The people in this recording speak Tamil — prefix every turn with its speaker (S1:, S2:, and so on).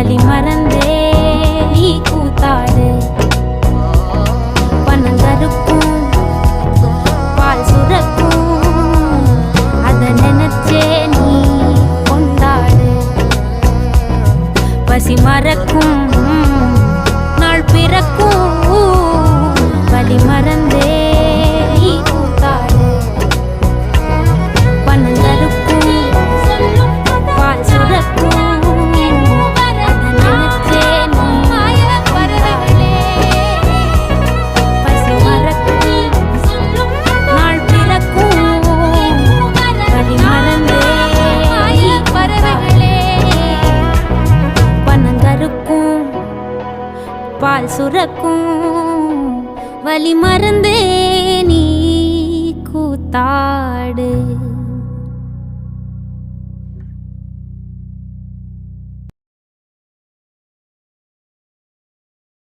S1: வலி மறந்தே நீ கூத்தாடு. பனங்கருக்கும் பால் சுரக்கும் அத நினைச்சே நீ கொண்டாடு. பசி மறக்கும் நாள் பிறக்கும் வலி மறந்தே நீ கூத்தாடு. பனங்கருக்கும் பால் சுரக்கும் அத நினைச்சே நீ பசி மறக்கும் நாள் பிறக்கும் வலி மறந்தே நீ கூத்தாடு. பனங்கருக்கும் பால் சுரக்கும் வலி மறந்தே நீ கூத்தாடு.